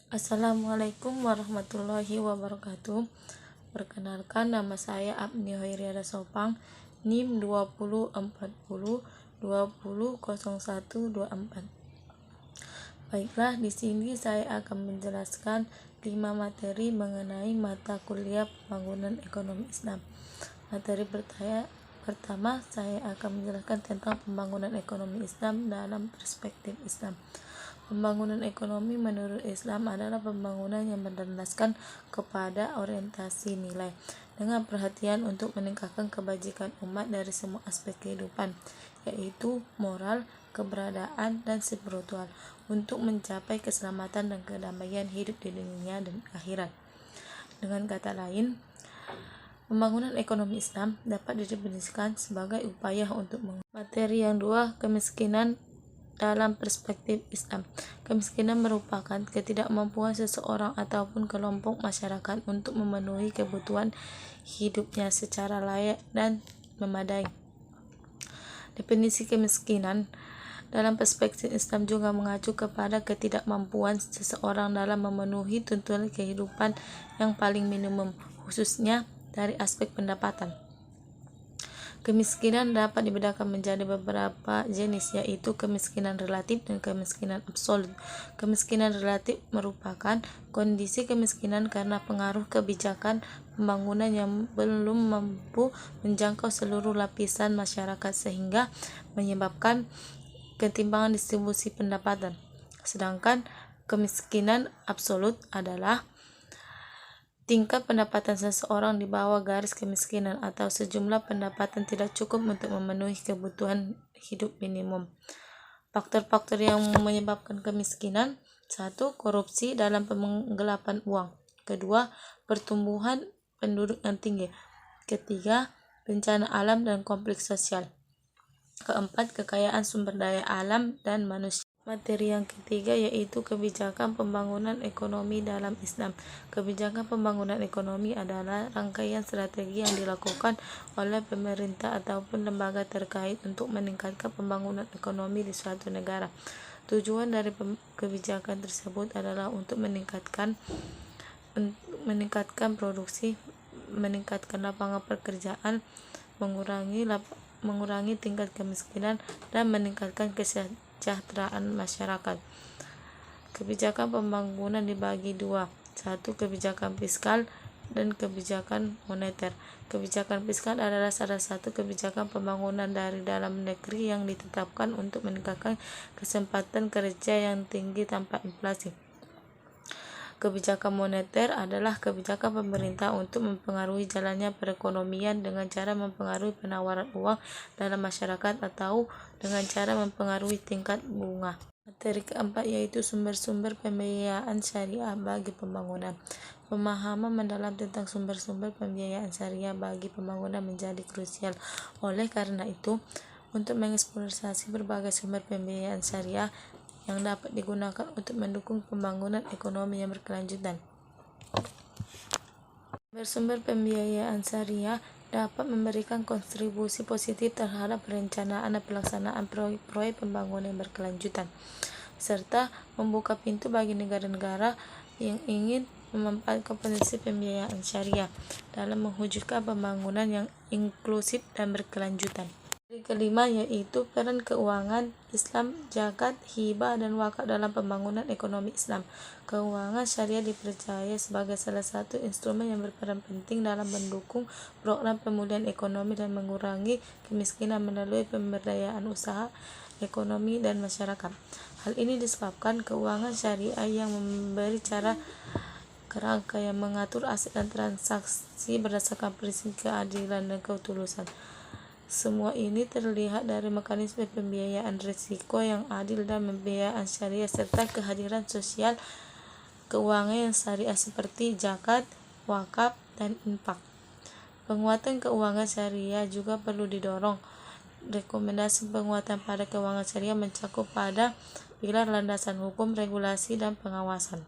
Assalamualaikum warahmatullahi wabarakatuh. Perkenalkan, nama saya Apni Hoiriada Sopang, NIM 2040200124. Baiklah, di sini saya akan menjelaskan 5 materi mengenai mata kuliah Pembangunan Ekonomi Islam. Materi pertama, saya akan menjelaskan tentang pembangunan ekonomi Islam dalam perspektif Islam. Pembangunan ekonomi menurut Islam adalah pembangunan yang berlandaskan kepada orientasi nilai, dengan perhatian untuk meningkatkan kebajikan umat dari semua aspek kehidupan, yaitu moral, keberadaan, dan spiritual, untuk mencapai keselamatan dan kedamaian hidup di dunia dan akhirat. Dengan kata lain, pembangunan ekonomi Islam dapat didefinisikan sebagai upaya untuk materi yang dua, kemiskinan dalam perspektif Islam. Kemiskinan merupakan ketidakmampuan seseorang ataupun kelompok masyarakat untuk memenuhi kebutuhan hidupnya secara layak dan memadai. Definisi kemiskinan dalam perspektif Islam juga mengacu kepada ketidakmampuan seseorang dalam memenuhi tuntutan kehidupan yang paling minimum, khususnya dari aspek pendapatan. Kemiskinan dapat dibedakan menjadi beberapa jenis, yaitu kemiskinan relatif dan kemiskinan absolut. Kemiskinan relatif merupakan kondisi kemiskinan karena pengaruh kebijakan pembangunan yang belum mampu menjangkau seluruh lapisan masyarakat sehingga menyebabkan ketimpangan distribusi pendapatan. Sedangkan kemiskinan absolut adalah tingkat pendapatan seseorang di bawah garis kemiskinan atau sejumlah pendapatan tidak cukup untuk memenuhi kebutuhan hidup minimum. Faktor-faktor yang menyebabkan kemiskinan: 1. Korupsi dalam penggelapan uang. 2. Pertumbuhan penduduk yang tinggi. 3. Bencana alam dan konflik sosial. 4. Kekayaan sumber daya alam dan manusia. Materi yang ketiga yaitu kebijakan pembangunan ekonomi dalam Islam. Kebijakan pembangunan ekonomi adalah rangkaian strategi yang dilakukan oleh pemerintah ataupun lembaga terkait untuk meningkatkan pembangunan ekonomi di suatu negara. Tujuan dari kebijakan tersebut adalah untuk meningkatkan produksi, meningkatkan lapangan pekerjaan, mengurangi tingkat kemiskinan, dan meningkatkan kesejahteraan masyarakat. Kebijakan pembangunan dibagi dua: 1. Kebijakan fiskal dan kebijakan moneter. Kebijakan fiskal adalah salah satu kebijakan pembangunan dari dalam negeri yang ditetapkan untuk meningkatkan kesempatan kerja yang tinggi tanpa inflasi. Kebijakan moneter adalah kebijakan pemerintah untuk mempengaruhi jalannya perekonomian dengan cara mempengaruhi penawaran uang dalam masyarakat atau dengan cara mempengaruhi tingkat bunga. Materi keempat yaitu sumber-sumber pembiayaan syariah bagi pembangunan. Pemahaman mendalam tentang sumber-sumber pembiayaan syariah bagi pembangunan menjadi krusial. Oleh karena itu, untuk mengeksplorasi berbagai sumber pembiayaan syariah yang dapat digunakan untuk mendukung pembangunan ekonomi yang berkelanjutan. Sumber pembiayaan syariah dapat memberikan kontribusi positif terhadap perencanaan dan pelaksanaan proyek pembangunan yang berkelanjutan, serta membuka pintu bagi negara-negara yang ingin memanfaatkan potensi pembiayaan syariah dalam mewujudkan pembangunan yang inklusif dan berkelanjutan. Materi kelima yaitu peran keuangan Islam, zakat, hibah, dan wakaf dalam pembangunan ekonomi Islam. Keuangan syariah dipercaya sebagai salah satu instrumen yang berperan penting dalam mendukung program pemulihan ekonomi dan mengurangi kemiskinan melalui pemberdayaan usaha, ekonomi, dan masyarakat. Hal ini disebabkan keuangan syariah yang memberi kerangka yang mengatur aset dan transaksi berdasarkan prinsip keadilan dan ketulusan. Semua ini terlihat dari mekanisme pembiayaan risiko yang adil dan pembiayaan syariah serta kehadiran sosial keuangan yang syariah seperti zakat, wakaf, dan infak. Penguatan keuangan syariah juga perlu didorong. Rekomendasi penguatan pada keuangan syariah mencakup pada pilar landasan hukum, regulasi, dan pengawasan.